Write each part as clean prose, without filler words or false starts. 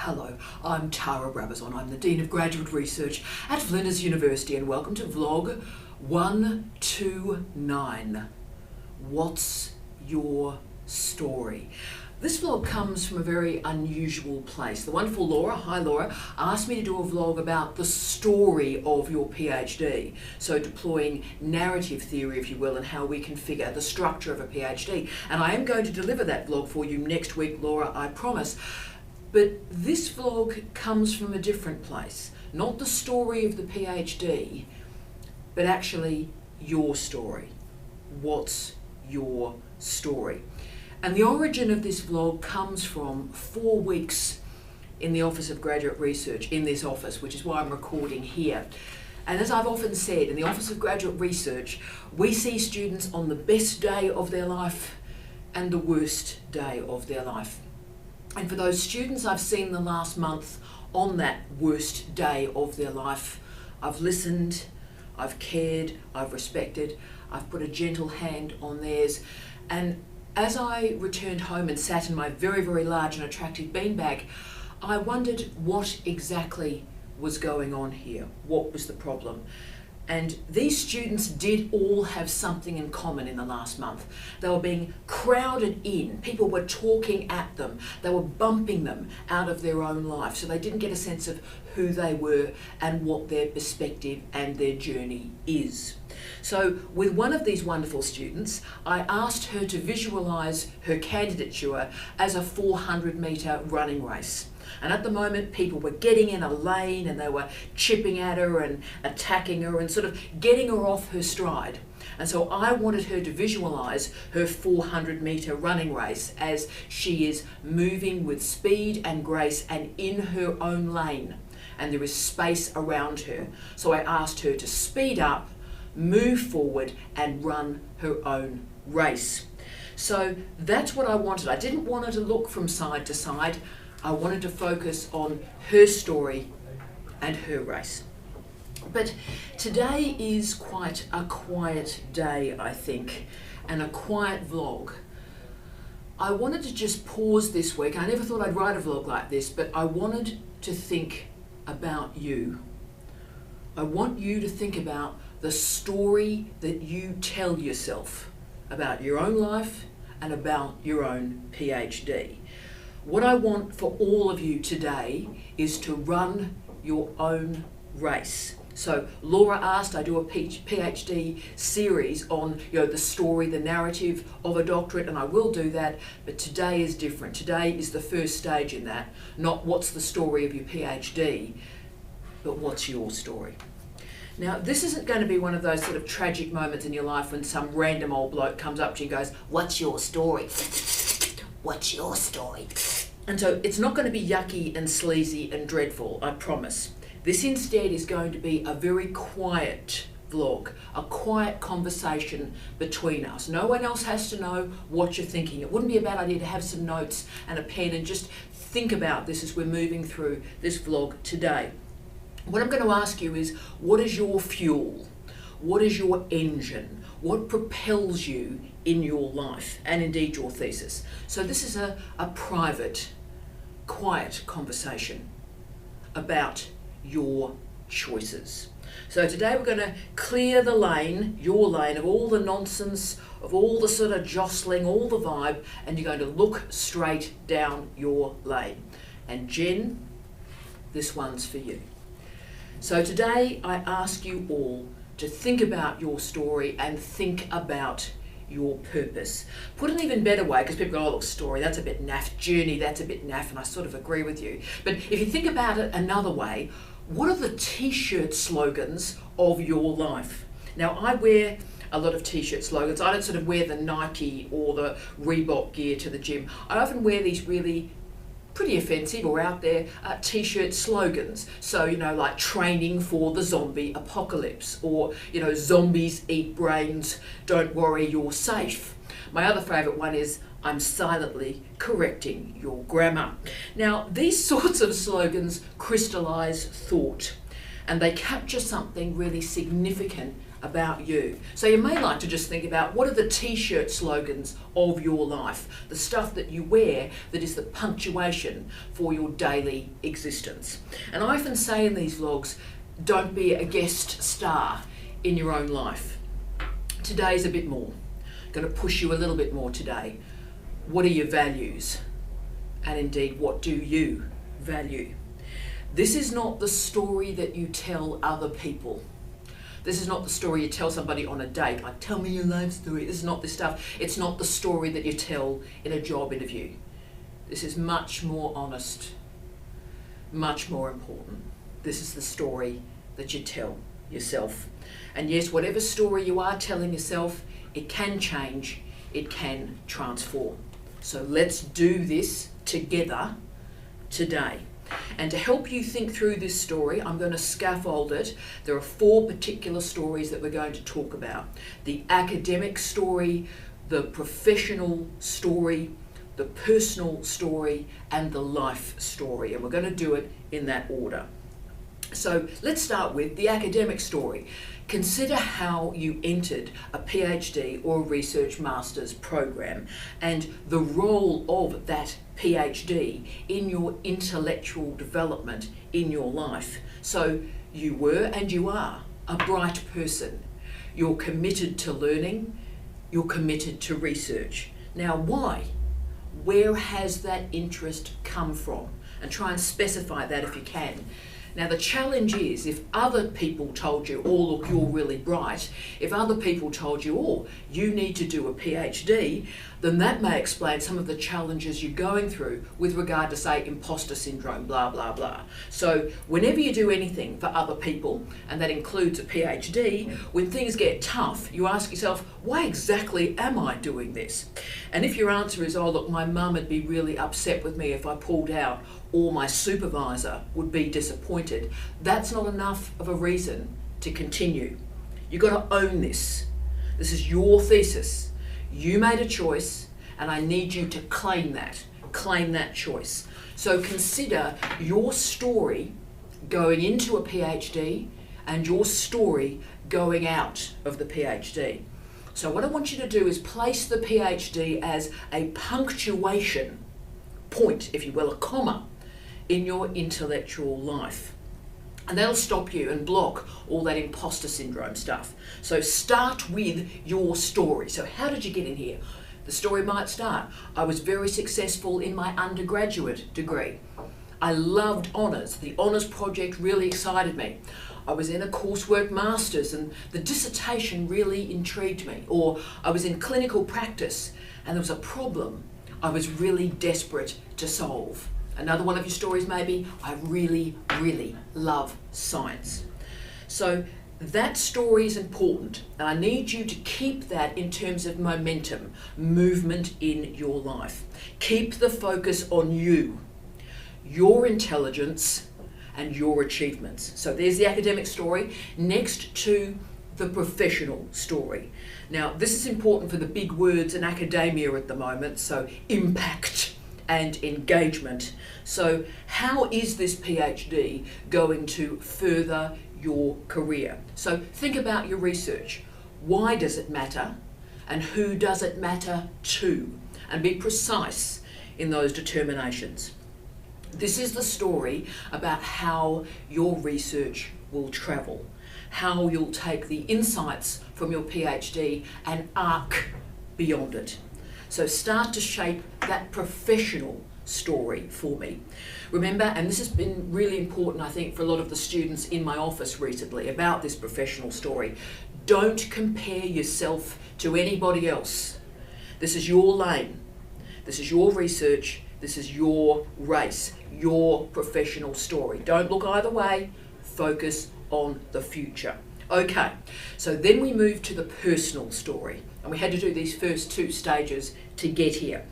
Hello, I'm Tara Brabazon. I'm the Dean of Graduate Research at Flinders University, and welcome to vlog 129. What's your story? This vlog comes from a very unusual place. The wonderful Laura, hi Laura, asked me to do a vlog about the story of your PhD. So deploying narrative theory, if you will, and how we configure the structure of a PhD. And I am going to deliver that vlog for you next week, Laura, I promise. But this vlog comes from a different place. Not the story of the PhD, but actually your story. What's your story? And the origin of this vlog comes from 4 weeks in the Office of Graduate Research, in this office, which is why I'm recording here. And as I've often said, in the Office of Graduate Research, we see students on the best day of their life and the worst day of their life. And for those students I've seen the last month on that worst day of their life, I've listened, I've cared, I've respected, I've put a gentle hand on theirs. And as I returned home and sat in my very, very large and attractive beanbag, I wondered what exactly was going on here. What was the problem? And these students did all have something in common in the last month. They were being crowded in. People were talking at them. They were bumping them out of their own life. So they didn't get a sense of who they were and what their perspective and their journey is. So with one of these wonderful students, I asked her to visualise her candidature as a 400-metre running race. And at the moment, people were getting in a lane and they were chipping at her and attacking her and sort of getting her off her stride. And so I wanted her to visualise her 400-metre running race as she is moving with speed and grace and in her own lane. And there is space around her. So I asked her to speed up, move forward and run her own race. So that's what I wanted. I didn't want her to look from side to side. I wanted to focus on her story and her race. But today is quite a quiet day, I think, and a quiet vlog. I wanted to just pause this week. I never thought I'd write a vlog like this, but I wanted to think about you. I want you to think about the story that you tell yourself about your own life and about your own PhD. What I want for all of you today is to run your own race. So Laura asked I do a PhD series on the story, the narrative of a doctorate, and I will do that, but today is different. Today is the first stage in that, not what's the story of your PhD, but what's your story. Now, this isn't going to be one of those sort of tragic moments in your life when some random old bloke comes up to you and goes, "What's your story? What's your story?" And so it's not going to be yucky and sleazy and dreadful, I promise. This instead is going to be a very quiet vlog, a quiet conversation between us. No one else has to know what you're thinking. It wouldn't be a bad idea to have some notes and a pen and just think about this as we're moving through this vlog today. What I'm going to ask you is, what is your fuel? What is your engine? What propels you in your life and indeed your thesis? So this is a private, quiet conversation about your choices. So today we're going to clear the lane, your lane, of all the nonsense, of all the sort of jostling, all the vibe, and you're going to look straight down your lane. And Jen, this one's for you. So today I ask you all to think about your story and think about your purpose. Put an even better way, because people go, "Oh, look, story, that's a bit naff. Journey, that's a bit naff," and I sort of agree with you. But if you think about it another way, what are the t-shirt slogans of your life? Now, I wear a lot of t-shirt slogans. I don't sort of wear the Nike or the Reebok gear to the gym. I often wear these really pretty offensive or out there t-shirt slogans. So, like training for the zombie apocalypse, or, zombies eat brains, don't worry, you're safe. My other favourite one is, I'm silently correcting your grammar. Now, these sorts of slogans crystallise thought, and they capture something really significant about you. So you may like to just think about what are the t-shirt slogans of your life, the stuff that you wear that is the punctuation for your daily existence. And I often say in these vlogs, don't be a guest star in your own life. Today's a bit more. I'm going to push you a little bit more today. What are your values? And indeed, what do you value? This is not the story that you tell other people. This is not the story you tell somebody on a date, like, tell me your life story. This is not this stuff. It's not the story that you tell in a job interview. This is much more honest, much more important. This is the story that you tell yourself. And yes, whatever story you are telling yourself, it can change, it can transform. So let's do this together today. And to help you think through this story, I'm going to scaffold it. There are 4 particular stories that we're going to talk about. The academic story, the professional story, the personal story, and the life story. And we're going to do it in that order. So let's start with the academic story. Consider how you entered a PhD or a research master's program and the role of that PhD in your intellectual development in your life. So you were and you are a bright person. You're committed to learning. You're committed to research. Now, why? Where has that interest come from? And try and specify that if you can. Now the challenge is, if other people told you, oh look, you're really bright, if other people told you, oh, you need to do a PhD, then that may explain some of the challenges you're going through with regard to, say, imposter syndrome, blah, blah, blah. So whenever you do anything for other people, and that includes a PhD, when things get tough, you ask yourself, why exactly am I doing this? And if your answer is, oh look, my mum would be really upset with me if I pulled out, or my supervisor would be disappointed, that's not enough of a reason to continue. You've got to own this. This is your thesis. You made a choice, and I need you to claim that choice. So consider your story going into a PhD and your story going out of the PhD. So what I want you to do is place the PhD as a punctuation point, if you will, a comma, in your intellectual life. And that'll stop you and block all that imposter syndrome stuff. So start with your story. So how did you get in here? The story might start, I was very successful in my undergraduate degree. I loved honours. The honours project really excited me. I was in a coursework master's and the dissertation really intrigued me. Or I was in clinical practice and there was a problem I was really desperate to solve. Another one of your stories may be, I really, really love science. So that story is important, and I need you to keep that in terms of momentum, movement in your life. Keep the focus on you, your intelligence, and your achievements. So there's the academic story. Next to the professional story. Now, this is important for the big words in academia at the moment, so impact and engagement. So how is this PhD going to further your career? So think about your research. Why does it matter? And who does it matter to? And be precise in those determinations. This is the story about how your research will travel, how you'll take the insights from your PhD and arc beyond it. So start to shape that professional story for me. Remember, and this has been really important, I think, for a lot of the students in my office recently about this professional story. Don't compare yourself to anybody else. This is your lane. This is your research. This is your race, your professional story. Don't look either way. Focus on the future. Okay, so then we move to the personal story, and we had to do these first 2 stages to get here.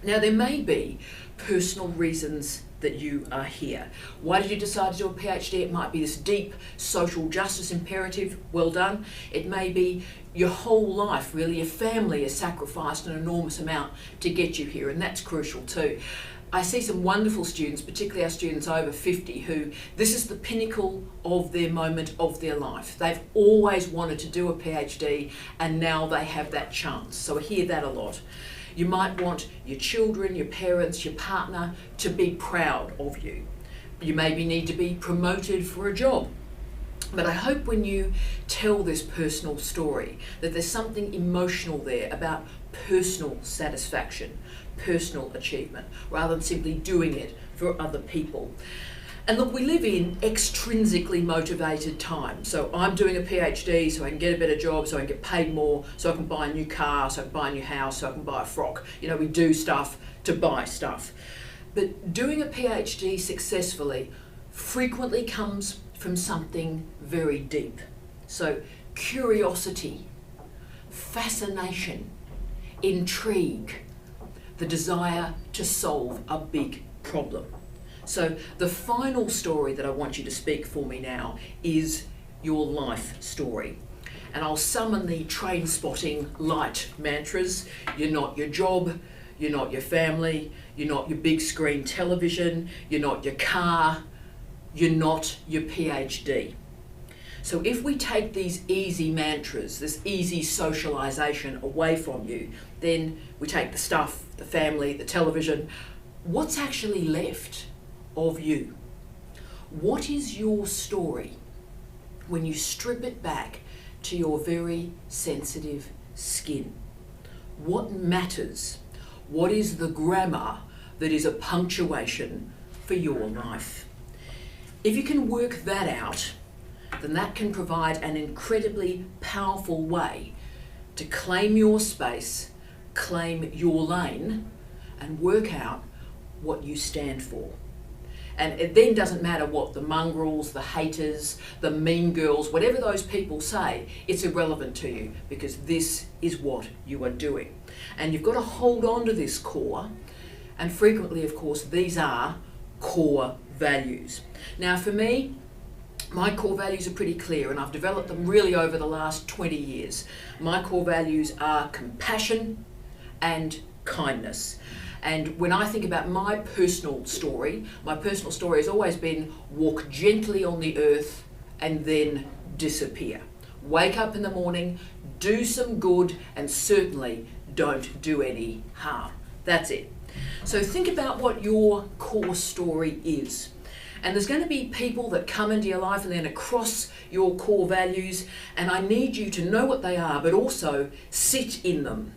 Now, there may be personal reasons that you are here. Why did you decide to do a PhD? It might be this deep social justice imperative. Well done. It may be your whole life, really. Your family has sacrificed an enormous amount to get you here, and that's crucial too. I see some wonderful students, particularly our students over 50, who this is the pinnacle of their moment of their life. They've always wanted to do a PhD and now they have that chance. So I hear that a lot. You might want your children, your parents, your partner to be proud of you. You maybe need to be promoted for a job. But I hope when you tell this personal story that there's something emotional there about personal satisfaction, personal achievement, rather than simply doing it for other people. And look, we live in extrinsically motivated times. So I'm doing a PhD so I can get a better job, so I can get paid more, so I can buy a new car, so I can buy a new house, so I can buy a frock. You know, we do stuff to buy stuff. But doing a PhD successfully frequently comes from something very deep. So curiosity, fascination, intrigue, the desire to solve a big problem. So the final story that I want you to speak for me now is your life story. And I'll summon the train spotting light mantras. You're not your job, you're not your family, you're not your big screen television, you're not your car, you're not your PhD. So if we take these easy mantras, this easy socialization away from you, then we take the stuff, the family, the television, what's actually left of you? What is your story when you strip it back to your very sensitive skin? What matters? What is the grammar that is a punctuation for your life? If you can work that out, then that can provide an incredibly powerful way to claim your space, claim your lane, and work out what you stand for. And it then doesn't matter what the mongrels, the haters, the mean girls, whatever those people say, it's irrelevant to you because this is what you are doing. And you've got to hold on to this core. And frequently, of course, these are core values. Now, for me, my core values are pretty clear and I've developed them really over the last 20 years. My core values are compassion and kindness. And when I think about my personal story has always been walk gently on the earth and then disappear. Wake up in the morning, do some good, and certainly don't do any harm. That's it. So think about what your core story is. And there's going to be people that come into your life and then across your core values, and I need you to know what they are, but also sit in them.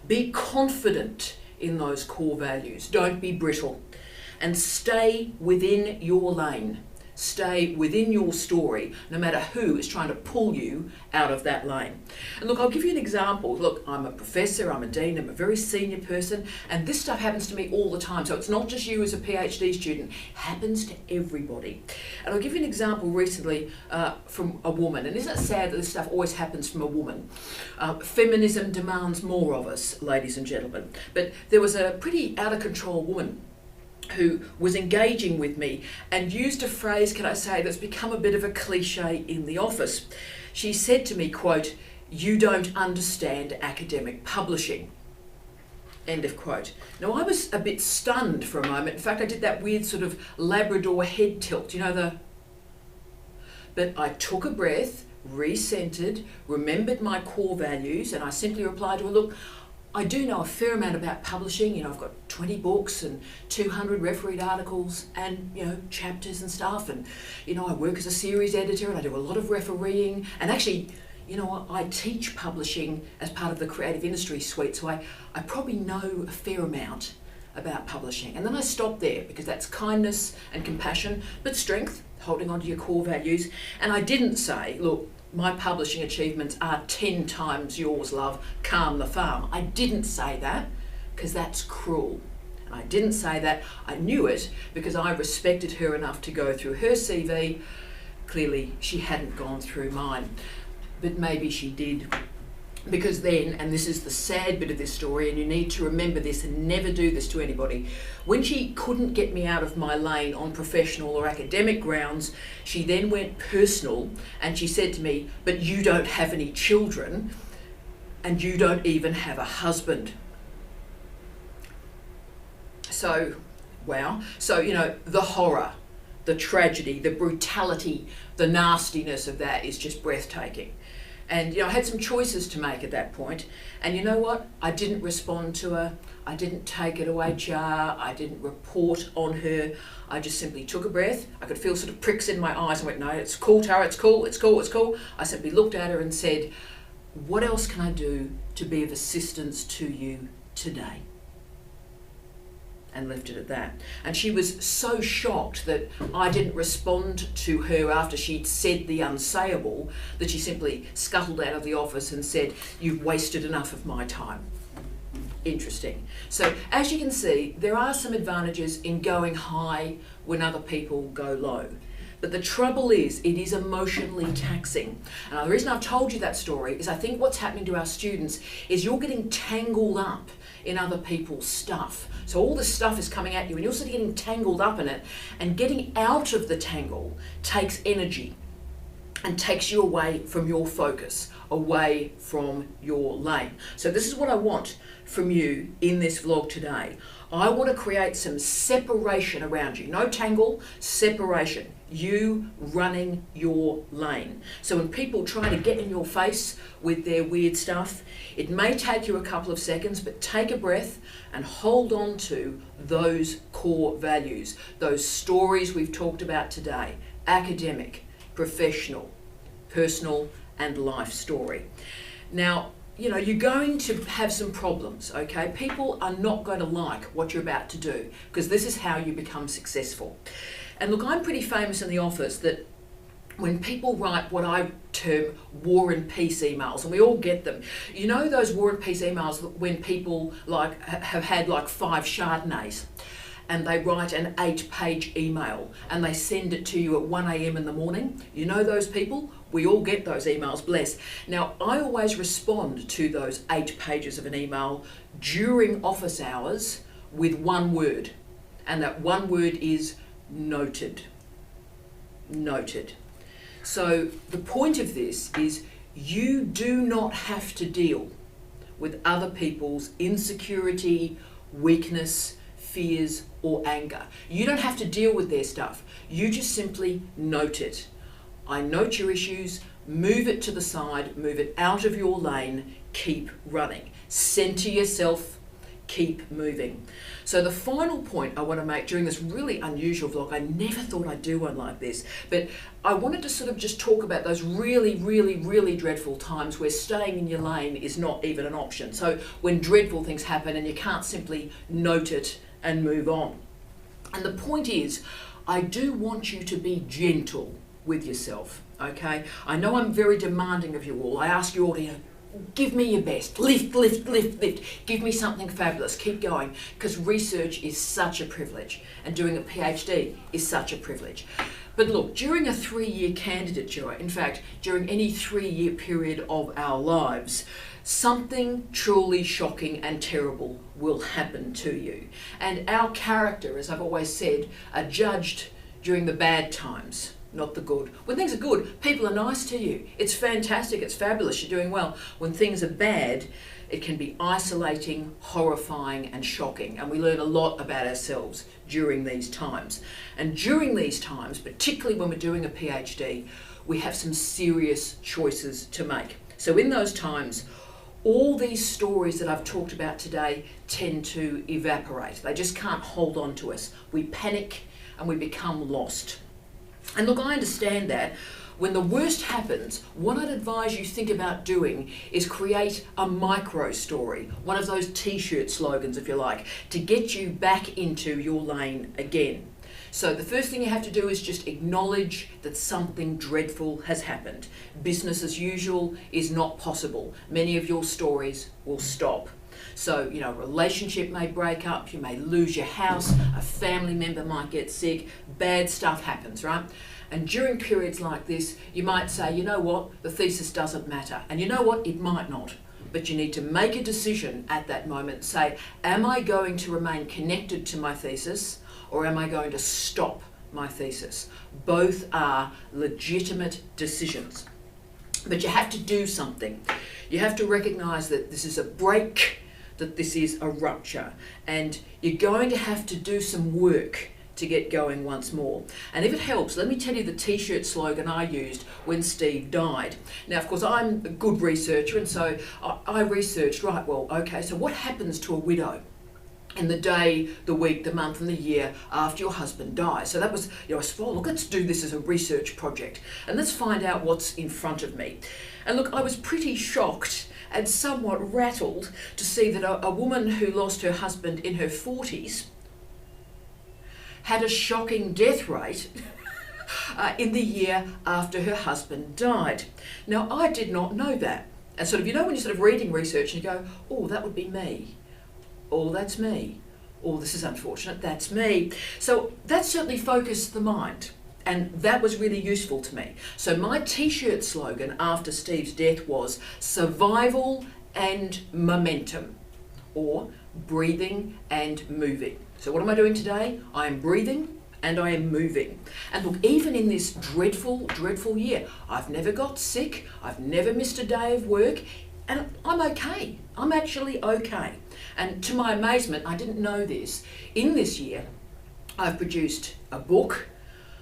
Be confident in those core values. Don't be brittle. And stay within your lane. Stay within your story, no matter who is trying to pull you out of that lane. And look, I'll give you an example. Look, I'm a professor, I'm a dean, I'm a very senior person, and this stuff happens to me all the time. So it's not just you as a PhD student, it happens to everybody. And I'll give you an example recently from a woman. And isn't it sad that this stuff always happens from a woman? Feminism demands more of us, ladies and gentlemen. But there was a pretty out of control woman who was engaging with me and used a phrase, can I say, that's become a bit of a cliche in the office. She said to me, quote, "You don't understand academic publishing." End of quote. Now I was a bit stunned for a moment. In fact, I did that weird sort of Labrador head tilt, but I took a breath, recentered, remembered my core values, and I simply replied to her, look, I do know a fair amount about publishing. I've got 20 books and 200 refereed articles and, chapters and stuff. And, I work as a series editor and I do a lot of refereeing. And actually, I teach publishing as part of the creative industry suite. So I probably know a fair amount about publishing. And then I stopped there because that's kindness and compassion, but strength, holding on to your core values. And I didn't say, look, my publishing achievements are 10 times yours, love, calm the farm. I didn't say that because that's cruel. And I didn't say that, I knew it because I respected her enough to go through her CV. Clearly she hadn't gone through mine, but maybe she did. Because then, and this is the sad bit of this story, and you need to remember this and never do this to anybody, when she couldn't get me out of my lane on professional or academic grounds, she then went personal and she said to me, but you don't have any children and you don't even have a husband. So Wow. So, the horror, the tragedy, the brutality, the nastiness of that is just breathtaking. And, I had some choices to make at that point. And you know what? I didn't respond to her. I didn't take her to HR. I didn't report on her. I just simply took a breath. I could feel sort of pricks in my eyes. I went, no, it's cool, Tara, it's cool, it's cool, it's cool. I simply looked at her and said, what else can I do to be of assistance to you today? And left it at that. And she was so shocked that I didn't respond to her after she'd said the unsayable that she simply scuttled out of the office and said, you've wasted enough of my time. Interesting. So as you can see, there are some advantages in going high when other people go low. But the trouble is, it is emotionally taxing. And the reason I've told you that story is I think what's happening to our students is you're getting tangled up in other people's stuff. So all this stuff is coming at you and you're sort of getting tangled up in it, and getting out of the tangle takes energy and takes you away from your focus, away from your lane. So this is what I want from you in this vlog today. I want to create some separation around you. No tangle, separation. You running your lane. So when people try to get in your face with their weird stuff, it may take you a couple of seconds, but take a breath and hold on to those core values, those stories we've talked about today: academic, professional, personal, and life story. Now, you're going to have some problems, okay? People are not going to like what you're about to do, because this is how you become successful. And look, I'm pretty famous in the office that when people write what I term war and peace emails, and we all get them, those war and peace emails when people have had 5 Chardonnays, and they write an 8-page email and they send it to you at 1 a.m. in the morning. You know those people? We all get those emails, bless. Now, I always respond to those 8 pages of an email during office hours with one word, and that one word is noted. Noted. So the point of this is you do not have to deal with other people's insecurity, weakness, fears, or anger. You don't have to deal with their stuff. You just simply note it. I note your issues, move it to the side, move it out of your lane, keep running. Center yourself, keep moving. So the final point I want to make during this really unusual vlog, I never thought I'd do one like this, but I wanted to sort of just talk about those really, really, really dreadful times where staying in your lane is not even an option. So when dreadful things happen and you can't simply note it and move on. And the point is, I do want you to be gentle with yourself, okay? I know I'm very demanding of you all. I ask you all to give me your best. Lift, lift, lift, lift. Give me something fabulous. Keep going. Because research is such a privilege, and doing a PhD is such a privilege. But look, during a 3-year candidature, in fact, during any 3-year period of our lives, something truly shocking and terrible will happen to you. And our character, as I've always said, are judged during the bad times, not the good. When things are good, people are nice to you. It's fantastic, it's fabulous, you're doing well. When things are bad, it can be isolating, horrifying, and shocking. And we learn a lot about ourselves during these times. And during these times, particularly when we're doing a PhD, we have some serious choices to make. So in those times, all these stories that I've talked about today tend to evaporate. They just can't hold on to us. We panic and we become lost. And look, I understand that. When the worst happens, what I'd advise you think about doing is create a micro story, one of those t-shirt slogans, if you like, to get you back into your lane again. So the first thing you have to do is just acknowledge that something dreadful has happened. Business as usual is not possible. Many of your stories will stop. So, a relationship may break up, you may lose your house, a family member might get sick, bad stuff happens, right? And during periods like this, you might say, you know what, the thesis doesn't matter. And you know what, it might not. But you need to make a decision at that moment. Say, am I going to remain connected to my thesis, or am I going to stop my thesis? Both are legitimate decisions. But you have to do something. You have to recognize that this is a break that this is a rupture, and you're going to have to do some work to get going once more. And if it helps, let me tell you the t-shirt slogan I used when Steve died. Now, of course, I'm a good researcher, and so I researched, right, well, okay, so what happens to a widow in the day, the week, the month and the year after your husband dies? So that was, I said, well, look, let's do this as a research project and let's find out what's in front of me. And look, I was pretty shocked and somewhat rattled to see that a woman who lost her husband in her 40s had a shocking death rate in the year after her husband died. Now, I did not know that. And sort of, when you're sort of reading research and you go, oh, that would be me. Oh, that's me. Oh, this is unfortunate, that's me. So that certainly focused the mind. And that was really useful to me. So my t-shirt slogan after Steve's death was survival and momentum, or breathing and moving. So what am I doing today? I am breathing and I am moving. And look, even in this dreadful, dreadful year, I've never got sick, I've never missed a day of work, and I'm okay. I'm actually okay. And to my amazement, I didn't know this, in this year, I've produced a book,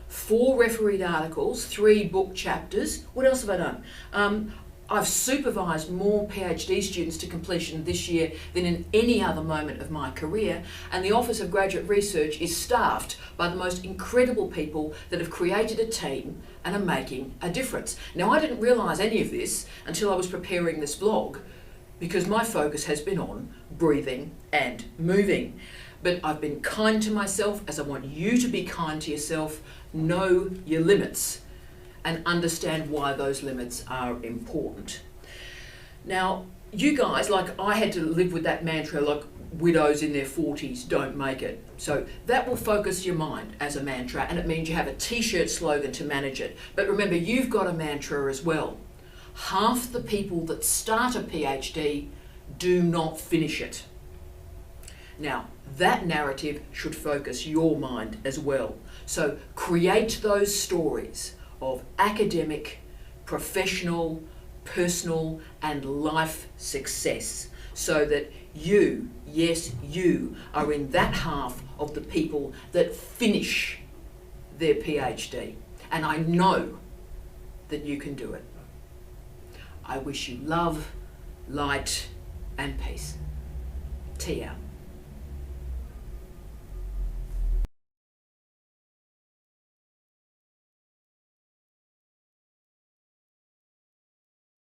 4 refereed articles, 3 book chapters. What else have I done? I've supervised more PhD students to completion this year than in any other moment of my career, and the Office of Graduate Research is staffed by the most incredible people that have created a team and are making a difference. Now, I didn't realise any of this until I was preparing this blog, because my focus has been on breathing and moving. But I've been kind to myself, as I want you to be kind to yourself. Know your limits and understand why those limits are important. Now, you guys, like I had to live with that mantra, like widows in their 40s don't make it. So that will focus your mind as a mantra, and it means you have a t-shirt slogan to manage it. But remember, you've got a mantra as well. Half the people that start a PhD do not finish it. Now, that narrative should focus your mind as well. So create those stories of academic, professional, personal, and life success, so that you, yes, you, are in that half of the people that finish their PhD. And I know that you can do it. I wish you love, light, and peace. Tea out.